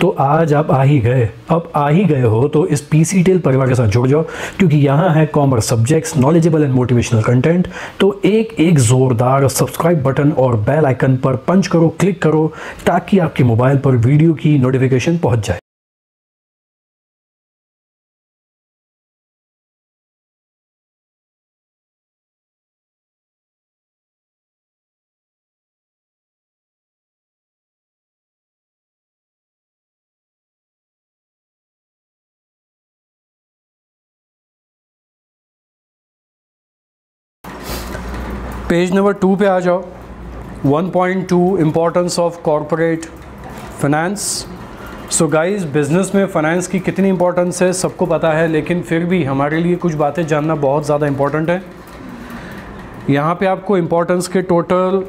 तो आज आप आ ही गए। अब आ ही गए हो तो इस पीसी टेल परिवार के साथ जुड़ जाओ, क्योंकि यहाँ है commerce subjects, knowledgeable and motivational content. तो एक एक ज़ोरदार सब्सक्राइब बटन और बेल आइकन पर पंच करो, क्लिक करो, ताकि आपके मोबाइल पर वीडियो की नोटिफिकेशन पहुँच जाए। पेज नंबर 2 पे आ जाओ। 1.2 importance of corporate finance. So guys, business में फ़ाइनेंस की कितनी इंपॉर्टेंस है सबको पता है, लेकिन फिर भी हमारे लिए कुछ बातें जानना बहुत ज़्यादा इम्पॉर्टेंट है। यहाँ पे आपको इम्पोर्टेंस के टोटल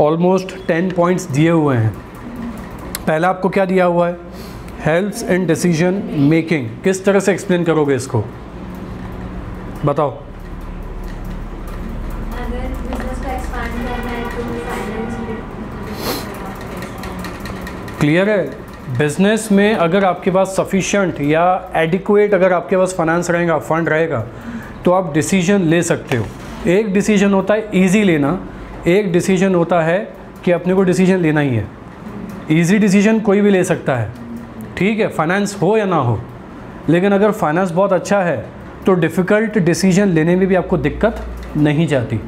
ऑलमोस्ट 10 पॉइंट्स दिए हुए हैं। पहला आपको क्या दिया हुआ है? Helps in decision making. किस तरह से एक्सप्लेन करोगे इसको, बताओ। क्लियर है? बिज़नेस में अगर आपके पास सफिशेंट या एडिक्वेट अगर आपके पास फाइनेंस रहेगा, फंड रहेगा, तो आप डिसीजन ले सकते हो। एक डिसीजन होता है ईजी लेना, एक डिसीजन होता है कि अपने को डिसीजन लेना ही है। ईजी डिसीजन कोई भी ले सकता है, ठीक है, फाइनेंस हो या ना हो। लेकिन अगर फाइनेंस बहुत अच्छा है तो डिफ़िकल्ट डिसीजन लेने में भी आपको दिक्कत नहीं जाती।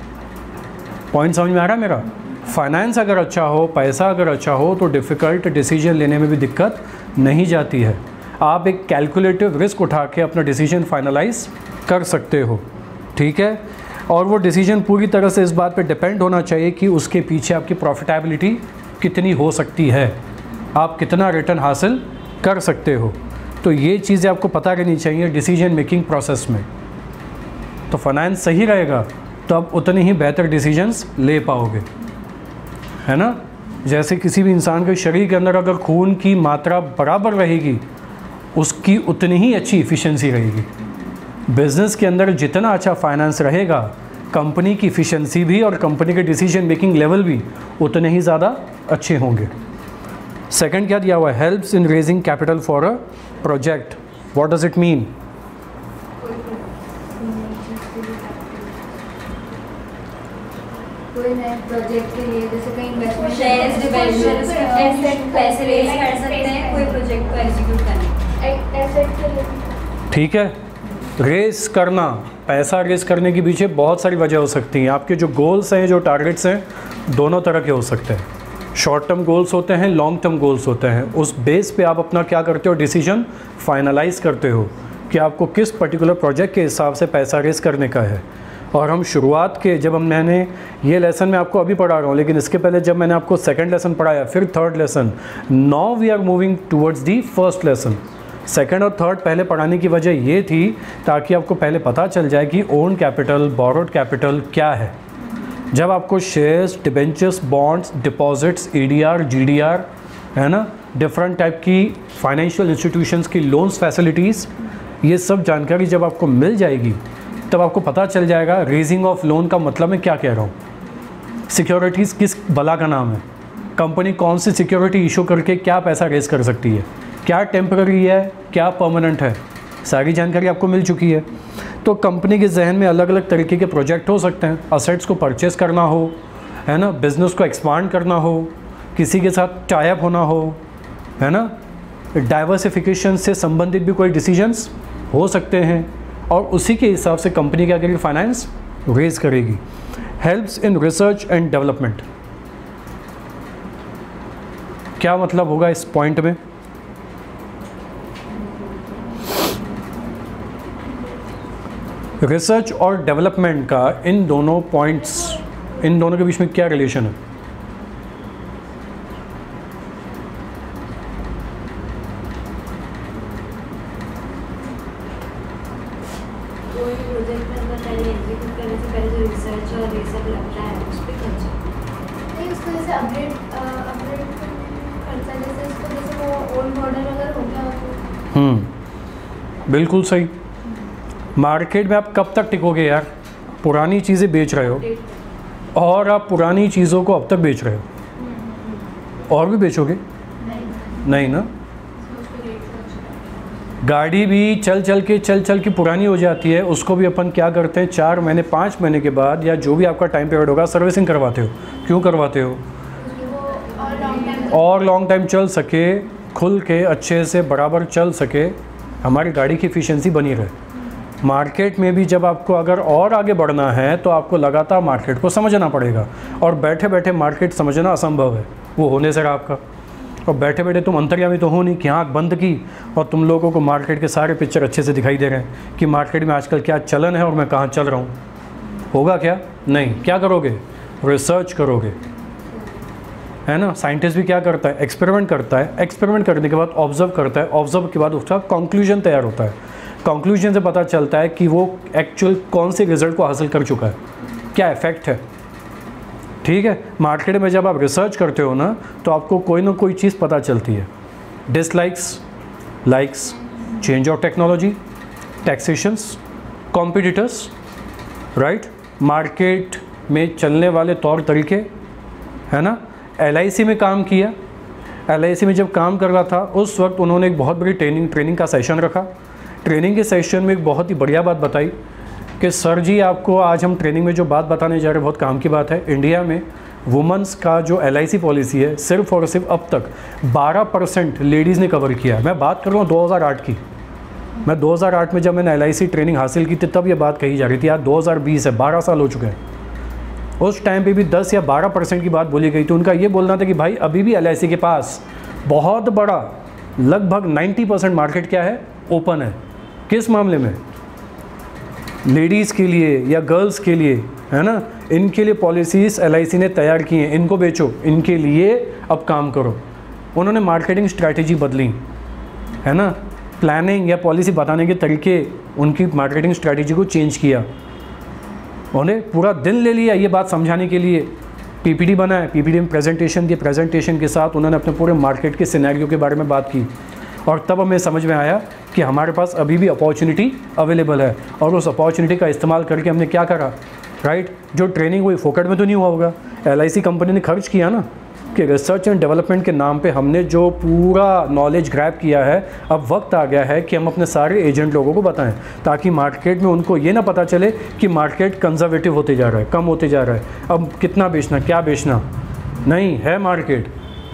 पॉइंट समझ में आ रहा है मेरा? फाइनेंस अगर अच्छा हो, पैसा अगर अच्छा हो, तो डिफ़िकल्ट डिसीजन लेने में भी दिक्कत नहीं जाती है। आप एक कैलकुलेटिव रिस्क उठा के अपना डिसीजन फाइनलाइज कर सकते हो, ठीक है। और वो डिसीजन पूरी तरह से इस बात पे डिपेंड होना चाहिए कि उसके पीछे आपकी प्रॉफिटेबिलिटी कितनी हो सकती है, आप कितना रिटर्न हासिल कर सकते हो। तो ये चीज़ें आपको पता रहनी चाहिए डिसीजन मेकिंग प्रोसेस में। तो फाइनेंस सही रहेगा तो आप उतने ही बेहतर डिसीजंस ले पाओगे, है ना। जैसे किसी भी इंसान के शरीर के अंदर अगर खून की मात्रा बराबर रहेगी, उसकी उतनी ही अच्छी इफ़िशेंसी रहेगी। बिज़नेस के अंदर जितना अच्छा फाइनेंस रहेगा, कंपनी की इफ़िशेंसी भी और कंपनी के डिसीजन मेकिंग लेवल भी उतने ही ज़्यादा अच्छे होंगे। सेकंड क्या दिया हुआ है? Helps in raising capital for a project. What does it mean? Project के लिए जैसे कहीं इन्वेस्टमेंट पैसे रेज कर सकते हैं कोई प्रोजेक्ट को एग्जीक्यूट करने, एसेट के लिए। ठीक है, रेस करना, पैसा रेस करने के पीछे बहुत सारी वजह हो सकती हैं। आपके जो गोल्स हैं, जो टारगेट्स हैं, दोनों तरह के हो सकते हैं। शॉर्ट टर्म गोल्स होते हैं, लॉन्ग टर्म गोल्स होते हैं। उस बेस पे आप अपना क्या करते हो? डिसीजन फाइनलाइज करते हो कि आपको किस पर्टिकुलर प्रोजेक्ट के हिसाब से पैसा रेस करने का है। और हम शुरुआत के मैंने ये लेसन मैं आपको अभी पढ़ा रहा हूँ, लेकिन इसके पहले जब मैंने आपको सेकंड लेसन पढ़ाया, फिर third lesson, now we are moving towards the first lesson. Second और थर्ड पहले पढ़ाने की वजह ये थी ताकि आपको पहले पता चल जाए कि ओन कैपिटल, बोरोड कैपिटल क्या है। जब आपको shares, debentures, bonds, deposits, EDR, GDR, है ना, डिफरेंट टाइप की फाइनेंशियल इंस्टीट्यूशंस की लोन्स फैसिलिटीज़, ये सब जानकारी जब आपको मिल जाएगी तब आपको पता चल जाएगा रेजिंग ऑफ लोन का मतलब मैं क्या कह रहा हूँ। सिक्योरिटीज़ किस बला का नाम है, कंपनी कौन सी सिक्योरिटी इशू करके क्या पैसा रेज कर सकती है, क्या टेम्पररी है, क्या परमानेंट है, सारी जानकारी आपको मिल चुकी है। तो कंपनी के जहन में अलग अलग तरीके के प्रोजेक्ट हो सकते हैं। असेट्स को परचेस करना हो, है ना, बिज़नेस को एक्सपांड करना हो, किसी के साथ टाई अप होना हो, है ना, डाइवर्सिफिकेशन से संबंधित भी कोई डिसीजंस हो सकते हैं। और उसी के हिसाब से कंपनी क्या करेगी? फाइनेंस रेज करेगी। Helps in research and development. क्या मतलब होगा इस पॉइंट में? रिसर्च और डेवलपमेंट का इन दोनों पॉइंट्स, इन दोनों के बीच में क्या रिलेशन है? बिल्कुल सही। मार्केट में आप कब तक टिकोगे यार? पुरानी चीज़ें बेच रहे हो और आप पुरानी चीज़ों को अब तक बेच रहे हो, और भी बेचोगे? नहीं ना, गाड़ी भी चल चल के पुरानी हो जाती है, उसको भी अपन क्या करते हैं 4 महीने 5 महीने के बाद या जो भी आपका टाइम पीरियड होगा सर्विसिंग करवाते हो। क्यों करवाते हो? और लॉन्ग टाइम चल सके, खुल के अच्छे से बराबर चल सके, हमारी गाड़ी की एफिशिएंसी बनी रहे। मार्केट में भी जब आपको अगर और आगे बढ़ना है तो आपको लगातार मार्केट को समझना पड़ेगा, और बैठे बैठे मार्केट समझना असंभव है, वो होने से रहा आपका। और बैठे बैठे तुम अंतर्यामी तो हो नहीं कि आँख बंद की और तुम लोगों को मार्केट के सारे पिक्चर अच्छे से दिखाई दे रहे हैं कि मार्केट में आजकल क्या चलन है और मैं कहाँ चल रहा हूँ। होगा क्या? नहीं। क्या करोगे? रिसर्च करोगे, है ना। साइंटिस्ट भी क्या करता है? एक्सपेरिमेंट करता है, एक्सपेरिमेंट करने के बाद ऑब्जर्व करता है, ऑब्जर्व के बाद उसका कंक्लूजन तैयार होता है। कंक्लूजन से पता चलता है कि वो एक्चुअल कौन से रिजल्ट को हासिल कर चुका है, क्या इफेक्ट है। ठीक है, मार्केट में जब आप रिसर्च करते हो ना तो आपको कोई ना कोई चीज़ पता चलती है। Dislikes, likes, change of technology, taxations, competitors, right, market में चलने वाले तौर तरीके, है ना। LIC में काम किया, LIC में जब काम कर रहा था उस वक्त उन्होंने एक बहुत बड़ी ट्रेनिंग का सेशन रखा। ट्रेनिंग के सेशन में एक बहुत ही बढ़िया बात बताई कि सर जी आपको आज हम ट्रेनिंग में जो बात बताने जा रहे हैं बहुत काम की बात है। इंडिया में वुमेंस का जो LIC पॉलिसी है सिर्फ और सिर्फ अब तक 12% लेडीज़ ने कवर किया है। मैं बात कर रहा हूँ 2008 की। मैं 2008 में जब मैंने LIC ट्रेनिंग हासिल की थी तब ये बात कही जा रही थी। आज 2020 है, 12 साल हो चुके हैं। उस टाइम पे भी 10 या 12% की बात बोली गई थी। उनका ये बोलना था कि भाई अभी भी LIC के पास बहुत बड़ा लगभग 90% मार्केट क्या है? ओपन है। किस मामले में? लेडीज़ के लिए या गर्ल्स के लिए, है ना। इनके लिए पॉलिसीज़ LIC ने तैयार की हैं, इनको बेचो, इनके लिए अब काम करो। उन्होंने मार्केटिंग स्ट्रैटेजी बदली, है ना। प्लानिंग या पॉलिसी बताने के तरीके, उनकी मार्केटिंग स्ट्रैटेजी को चेंज किया। उन्हें पूरा दिन ले लिया ये बात समझाने के लिए। PPT बनाए, PPT में प्रेजेंटेशन दिए, प्रेजेंटेशन के साथ उन्होंने अपने पूरे मार्केट के सिनेरियो के बारे में बात की। और तब हमें समझ में आया कि हमारे पास अभी भी अपॉर्चुनिटी अवेलेबल है, और उस अपॉर्चुनिटी का इस्तेमाल करके हमने क्या करा, राइट। जो ट्रेनिंग हुई फोकट में तो नहीं हुआ होगा, LIC कंपनी ने खर्च किया ना, कि रिसर्च एंड डेवलपमेंट के नाम पे हमने जो पूरा नॉलेज ग्रैब किया है, अब वक्त आ गया है कि हम अपने सारे एजेंट लोगों को बताएं, ताकि मार्केट में उनको ये ना पता चले कि मार्केट कंजर्वेटिव होते जा रहा है, कम होते जा रहा है, अब कितना बेचना, क्या बेचना। नहीं है मार्केट।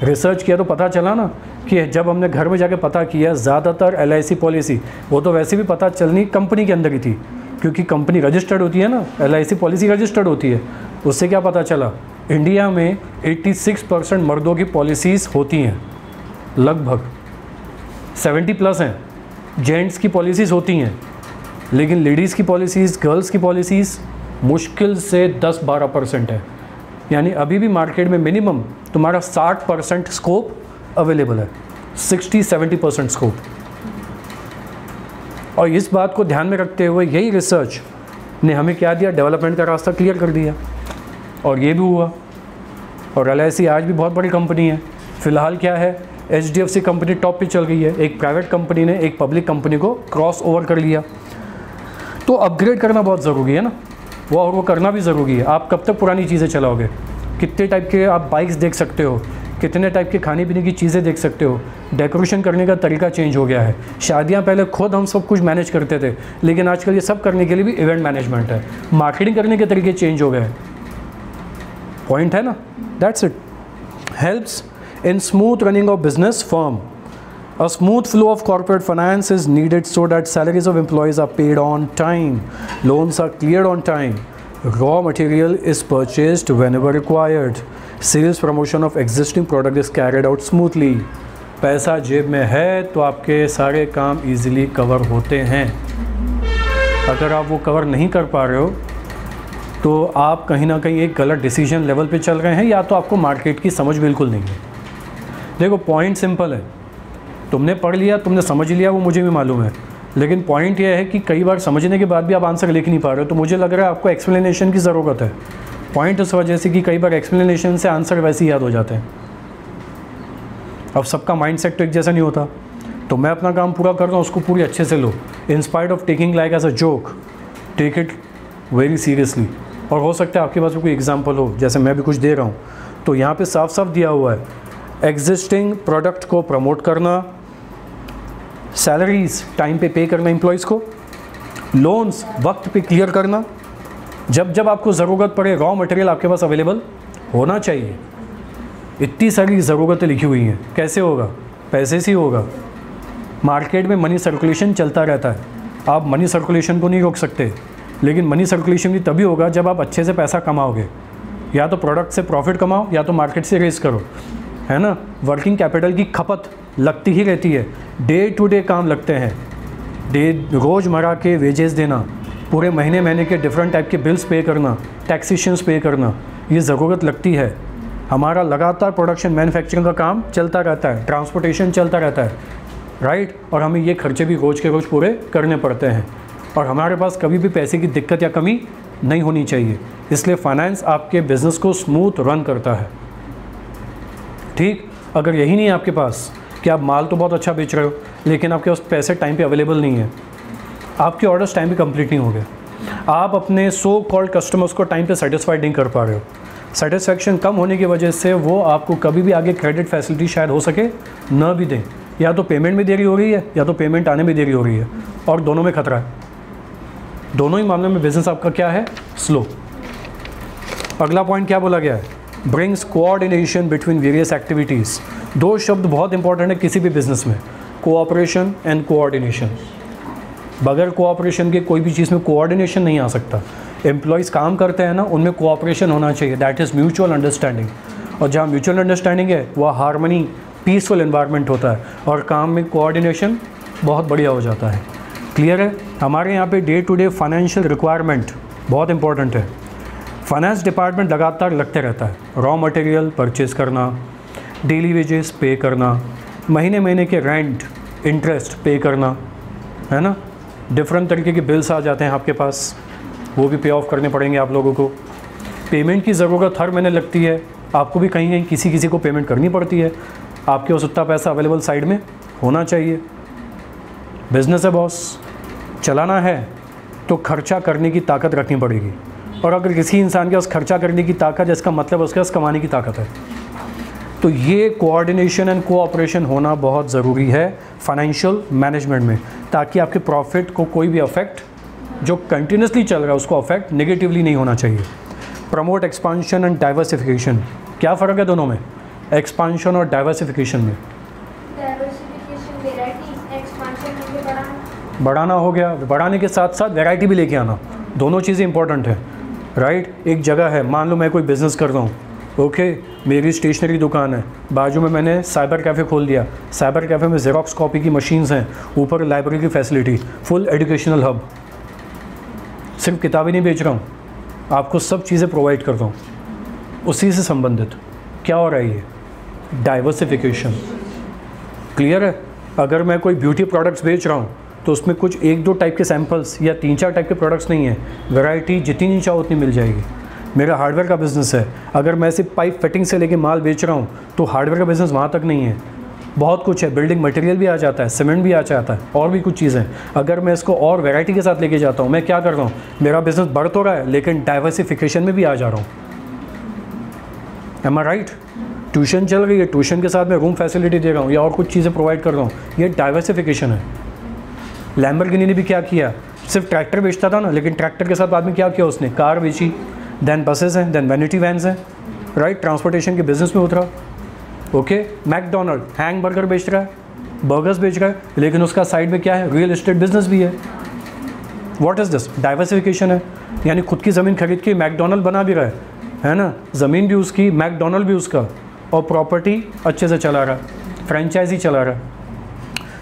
रिसर्च किया तो पता चला ना कि जब हमने घर में जाके पता किया, ज़्यादातर LIC पॉलिसी वो तो वैसे भी पता चलनी कंपनी के अंदर ही थी, क्योंकि कंपनी रजिस्टर्ड होती है ना, LIC पॉलिसी रजिस्टर्ड होती है। उससे क्या पता चला, इंडिया में 86% मर्दों की पॉलिसीज़ होती हैं, लगभग 70+ हैं जेंट्स की पॉलिसीज़ होती हैं, लेकिन लेडीज़ की पॉलिसीज़, गर्ल्स की पॉलिसीज़ मुश्किल से 10-12% है। यानी अभी भी मार्केट में मिनिमम तुम्हारा 60% स्कोप अवेलेबल है, 60-70% स्कोप। और इस बात को ध्यान में रखते हुए यही रिसर्च ने हमें क्या दिया, डेवलपमेंट का रास्ता क्लियर कर दिया, और ये भी हुआ। और LIC आज भी बहुत बड़ी कंपनी है। फ़िलहाल क्या है, HDFC कंपनी टॉप पे चल गई है, एक प्राइवेट कंपनी ने एक पब्लिक कंपनी को क्रॉस ओवर कर लिया। तो अपग्रेड करना बहुत ज़रूरी है ना, वो करना भी ज़रूरी है। आप कब तक पुरानी चीज़ें चलाओगे? कितने टाइप के आप बाइक्स देख सकते हो, कितने टाइप के खाने पीने की चीज़ें देख सकते हो। डेकोरेशन करने का तरीका चेंज हो गया है। शादियां पहले खुद हम सब कुछ मैनेज करते थे, लेकिन आजकल ये सब करने के लिए भी इवेंट मैनेजमेंट है। मार्केटिंग करने के तरीके चेंज हो गए। पॉइंट है ना, that's it. Helps in smooth running of business firm. A smooth flow of corporate finance is needed so that salaries of employees are paid on time, loans are cleared on time, raw material is purchased whenever required, sales promotion of existing product is carried out smoothly. पैसा जेब में है तो आपके सारे काम easily cover होते हैं। अगर आप वो कवर नहीं कर पा रहे हो तो आप कहीं ना कहीं एक गलत डिसीजन लेवल पे चल रहे हैं, या तो आपको मार्केट की समझ बिल्कुल नहीं है। देखो पॉइंट सिंपल है, तुमने पढ़ लिया, तुमने समझ लिया, वो मुझे भी मालूम है, लेकिन पॉइंट ये है कि कई बार समझने के बाद भी आप आंसर लिख नहीं पा रहे हो, तो मुझे लग रहा है आपको एक्सप्लेनेशन की ज़रूरत है। पॉइंट इस वजह से कि कई बार एक्सप्लेनेशन से आंसर वैसे ही याद हो जाते हैं। अब सबका माइंडसेट तो एक जैसा नहीं होता, तो मैं अपना काम पूरा कर रहा हूँ, उसको पूरी अच्छे से लो। In spite of taking like as a joke, take it very seriously. और हो सकता है आपके पास कोई एग्जाम्पल हो, जैसे मैं भी कुछ दे रहा हूँ, तो यहाँ पर साफ साफ दिया हुआ है एग्जिस्टिंग प्रोडक्ट को प्रमोट करना, सैलरीज टाइम पे पे करना एम्प्लॉयज़ को, लोन्स वक्त पे क्लियर करना, जब जब आपको ज़रूरत पड़े रॉ मटेरियल आपके पास अवेलेबल होना चाहिए। इतनी सारी ज़रूरतें लिखी हुई हैं, कैसे होगा? पैसे से ही होगा। मार्केट में मनी सर्कुलेशन चलता रहता है, आप मनी सर्कुलेशन को नहीं रोक सकते, लेकिन मनी सर्कुलेशन भी तभी होगा जब आप अच्छे से पैसा कमाओगे। या तो प्रोडक्ट से प्रॉफिट कमाओ या तो मार्केट से रेस करो, है ना। वर्किंग कैपिटल की खपत लगती ही रहती है, डे टू डे काम लगते हैं, रोज़मर्रा के वेजेस देना, पूरे महीने के डिफरेंट टाइप के बिल्स पे करना, टैक्सेशंस पे करना, ये ज़रूरत लगती है। हमारा लगातार प्रोडक्शन मैन्युफैक्चरिंग का काम चलता रहता है, ट्रांसपोर्टेशन चलता रहता है, राइट। और हमें ये खर्चे भी रोज़ के रोज़ पूरे करने पड़ते हैं, और हमारे पास कभी भी पैसे की दिक्कत या कमी नहीं होनी चाहिए। इसलिए फाइनेंस आपके बिज़नेस को स्मूथ रन करता है, ठीक। अगर यही नहीं है आपके पास कि आप माल तो बहुत अच्छा बेच रहे हो, लेकिन आपके पास पैसे टाइम पे अवेलेबल नहीं है, आपके ऑर्डर्स टाइम पे कंप्लीट नहीं हो गए, आप अपने सो कॉल्ड कस्टमर्स को टाइम पे सेटिस्फाइड नहीं कर पा रहे हो, सेटिस्फैक्शन कम होने की वजह से वो आपको कभी भी आगे क्रेडिट फैसिलिटी शायद हो सके न भी दें, या तो पेमेंट में देरी हो रही है या तो पेमेंट आने में देरी हो रही है, और दोनों में खतरा है। दोनों ही मामले में बिजनेस आपका क्या है? स्लो। अगला पॉइंट क्या बोला गया है? Brings coordination between various activities. दो शब्द बहुत इंपॉर्टेंट है किसी भी बिजनेस में, कोऑपरेशन एंड कोऑर्डिनेशन। बगैर कोऑपरेशन के कोई भी चीज़ में कोऑर्डिनेशन नहीं आ सकता। एम्प्लॉयज़ काम करते हैं ना, उनमें कोऑपरेशन होना चाहिए, दैट इज़ म्यूचुअल अंडरस्टैंडिंग। और जहाँ म्यूचुअल अंडरस्टैंडिंग है वह हार्मनी, पीसफुल एनवायरनमेंट होता है, और काम में कोऑर्डिनेशन बहुत बढ़िया हो जाता है। क्लियर है? हमारे यहाँ पे day to day financial requirement बहुत इंपॉर्टेंट है। फाइनेंस डिपार्टमेंट लगातार लगते रहता है, रॉ मटेरियल परचेज करना, डेली वेजेस पे करना, महीने के रेंट इंटरेस्ट पे करना, है ना। डिफरेंट तरीके के बिल्स आ जाते हैं आपके पास, वो भी पे ऑफ करने पड़ेंगे आप लोगों को। पेमेंट की ज़रूरत हर महीने लगती है, आपको भी कहीं किसी को पेमेंट करनी पड़ती है, आपके पास उतना पैसा अवेलेबल साइड में होना चाहिए। बिजनेस है बॉस, चलाना है तो खर्चा करने की ताकत रखनी पड़ेगी, और अगर किसी इंसान के पास खर्चा करने की ताकत है, इसका मतलब उसके पास कमाने की ताकत है। तो ये कोऑर्डिनेशन एंड कोऑपरेशन होना बहुत ज़रूरी है फाइनेंशियल मैनेजमेंट में, ताकि आपके प्रॉफिट को कोई भी अफेक्ट जो कंटिन्यूसली चल रहा है उसको अफेक्ट नेगेटिवली नहीं होना चाहिए। Promote expansion and diversification. क्या फ़र्क है दोनों में, एक्सपांशन और डाइवर्सिफिकेशन में? बढ़ाना हो गया, बढ़ाने के साथ साथ वैरायटी भी लेके आना, दोनों चीज़ें इंपॉर्टेंट है, राइट। एक जगह है, मान लो मैं कोई बिज़नेस कर रहा हूँ, ओके, मेरी स्टेशनरी दुकान है, बाजू में मैंने साइबर कैफ़े खोल दिया, साइबर कैफ़े में ज़ेरॉक्स कॉपी की मशीन्स हैं, ऊपर लाइब्रेरी की फैसिलिटी, फुल एजुकेशनल हब, सिर्फ किताबें नहीं बेच रहा हूँ, आपको सब चीज़ें प्रोवाइड करता हूँ उसी से संबंधित। क्या हो रहा है ये? डाइवर्सिफिकेशन। क्लियर है? अगर मैं कोई ब्यूटी प्रोडक्ट्स बेच रहा हूँ तो उसमें कुछ 1-2 टाइप के सैम्पल्स या 3-4 टाइप के प्रोडक्ट्स नहीं है, वैरायटी जितनी चाहो उतनी मिल जाएगी। मेरा हार्डवेयर का बिज़नेस है, अगर मैं सिर्फ पाइप फिटिंग से लेके माल बेच रहा हूँ तो हार्डवेयर का बिज़नेस वहाँ तक नहीं है, बहुत कुछ है, बिल्डिंग मटेरियल भी आ जाता है, सीमेंट भी आ जाता है, और भी कुछ चीज़ें। अगर मैं इसको और वैरायटी के साथ लेके जाता हूँ, मैं क्या कर रहा हूँ, मेरा बिज़नेस बढ़ तो रहा है लेकिन डाइवर्सिफिकेशन में भी आ जा रहा हूँ। एम आई राइट? ट्यूशन चल रही है, ट्यूशन के साथ मैं रूम फैसिलिटी दे रहा हूँ या और कुछ चीज़ें प्रोवाइड कर रहा हूँ, ये डाइवर्सिफिकेशन है। लैम्बोर्गिनी ने भी क्या किया, सिर्फ ट्रैक्टर बेचता था ना, लेकिन ट्रैक्टर के साथ बाद में क्या किया उसने, कार बेची, देन बसेस हैं, देन वैनिटी वैन्स हैं, राइट, ट्रांसपोर्टेशन के बिजनेस में उतरा। ओके, मैकडोनल्ड हैंग बर्गर बेच रहा है, बर्गर्स बेच रहा है, लेकिन उसका साइड में क्या है, रियल एस्टेट बिजनेस भी है। What is this? डाइवर्सिफिकेशन है, यानी खुद की ज़मीन खरीद के मैकडोनल्ड बना भी रहा है ना, ज़मीन भी उसकी, मैकडोनल्ड भी उसका, और प्रॉपर्टी अच्छे से चला रहा है, फ्रेंचाइजी चला रहा है।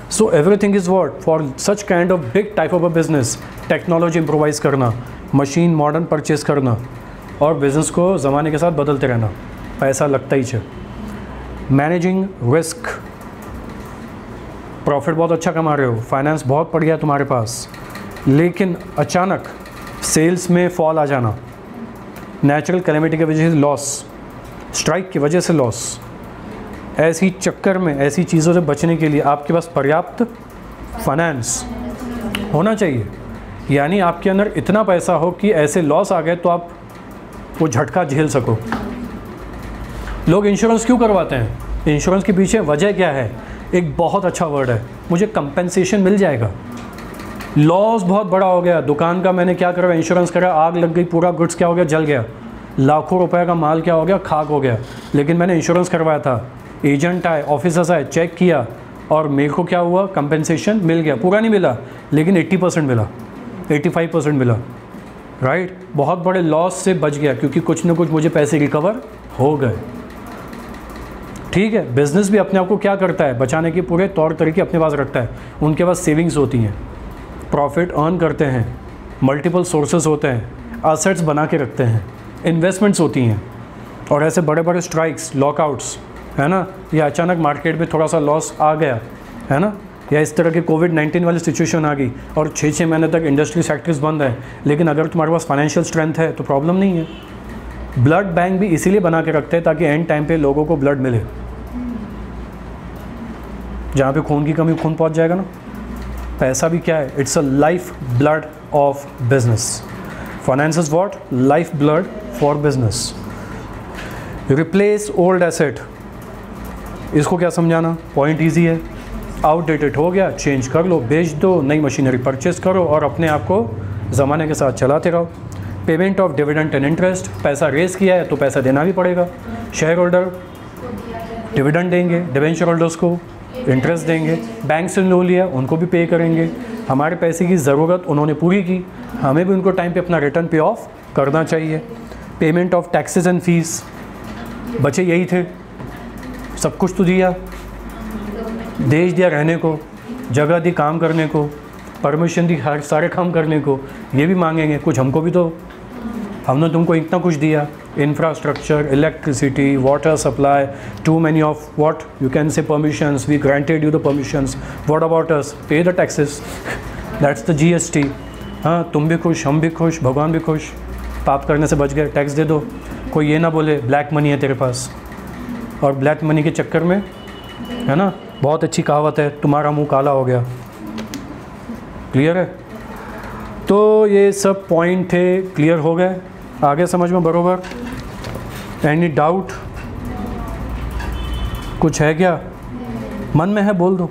So everything is what for such kind of big type of a business, technology improvise करना, मशीन मॉडर्न परचेज़ करना, और बिज़नेस को ज़माने के साथ बदलते रहना, पैसा लगता ही चाहिए। मैनेजिंग रिस्क, प्रॉफिट बहुत अच्छा कमा रहे हो, फाइनेंस बहुत बढ़िया है तुम्हारे पास, लेकिन अचानक सेल्स में फॉल आ जाना, नेचुरल कैलेमिटी की वजह से लॉस, स्ट्राइक की वजह से लॉस, ऐसी चक्कर में ऐसी चीज़ों से बचने के लिए आपके पास पर्याप्त फाइनेंस होना चाहिए। यानी आपके अंदर इतना पैसा हो कि ऐसे लॉस आ गए तो आप वो झटका झेल सको। लोग इंश्योरेंस क्यों करवाते हैं? इंश्योरेंस के पीछे वजह क्या है? एक बहुत अच्छा वर्ड है, मुझे कंपेंसेशन मिल जाएगा। लॉस बहुत बड़ा हो गया, दुकान का मैंने क्या करा, इंश्योरेंस करा, आग लग गई, पूरा गुड्स क्या हो गया, जल गया, लाखों रुपए का माल क्या हो गया, खाक हो गया, लेकिन मैंने इंश्योरेंस करवाया था। एजेंट आए, ऑफिसर्स आए, चेक किया और मेरे को क्या हुआ, कंपेंसेशन मिल गया। पूरा नहीं मिला लेकिन 80% मिला, 85% मिला, राइट। बहुत बड़े लॉस से बच गया क्योंकि कुछ ना कुछ मुझे पैसे रिकवर हो गए। ठीक है, बिजनेस भी अपने आप को क्या करता है, बचाने के पूरे तौर तरीके अपने पास रखता है। उनके पास सेविंग्स होती हैं, प्रॉफिट अर्न करते हैं, मल्टीपल सोर्सेज होते हैं, एसेट्स बना के रखते हैं, इन्वेस्टमेंट्स होती हैं। और ऐसे बड़े बड़े स्ट्राइक्स, लॉकआउट्स, है ना, या अचानक मार्केट में थोड़ा सा लॉस आ गया, है ना, या इस तरह की कोविड-19 वाली सिचुएशन आ गई और 6 महीने तक इंडस्ट्री सेक्टर्स बंद है, लेकिन अगर तुम्हारे पास फाइनेंशियल स्ट्रेंथ है तो प्रॉब्लम नहीं है। ब्लड बैंक भी इसीलिए बना के रखते हैं ताकि एंड टाइम पे लोगों को ब्लड मिले। जहाँ पे खून की कमी, खून पहुँच जाएगा ना। पैसा भी क्या है, it's a life blood of business. Finance is what, life blood for business. Replace old asset, इसको क्या समझाना, पॉइंट ईजी है। आउटडेटेड हो गया, चेंज कर लो, बेच दो, नई मशीनरी परचेस करो और अपने आप को ज़माने के साथ चलाते रहो। Payment of dividend and interest, पैसा रेस किया है तो पैसा देना भी पड़ेगा। शेयर होल्डर डिविडेंड देंगे, डिवेंचर होल्डर्स को इंटरेस्ट देंगे, बैंक से लोन लिया उनको भी पे करेंगे। हमारे पैसे की ज़रूरत उन्होंने पूरी की, हमें भी उनको टाइम पे अपना रिटर्न पे ऑफ करना चाहिए। Payment of taxes and fees, बचे यही थे, सब कुछ तो दिया, देश दिया रहने को, जगह दी काम करने को, परमिशन दी हर सारे काम करने को, ये भी मांगेंगे कुछ हमको भी दो। हमने तुमको इतना कुछ दिया, infrastructure, electricity, water supply, too many of what you can say permissions, we granted you the permissions, what about us, pay the taxes, that's the GST। हाँ, तुम भी खुश, हम भी खुश, भगवान भी खुश, पाप करने से बच गए, टैक्स दे दो। कोई ये ना बोले ब्लैक मनी है तेरे पास, और ब्लैक मनी के चक्कर में, है ना, बहुत अच्छी कहावत है, तुम्हारा मुंह काला हो गया। क्लियर है? तो ये सब पॉइंट थे, क्लियर हो गए, आगे समझ में बरोबर? एनी डाउट कुछ है क्या मन में है, बोल दो।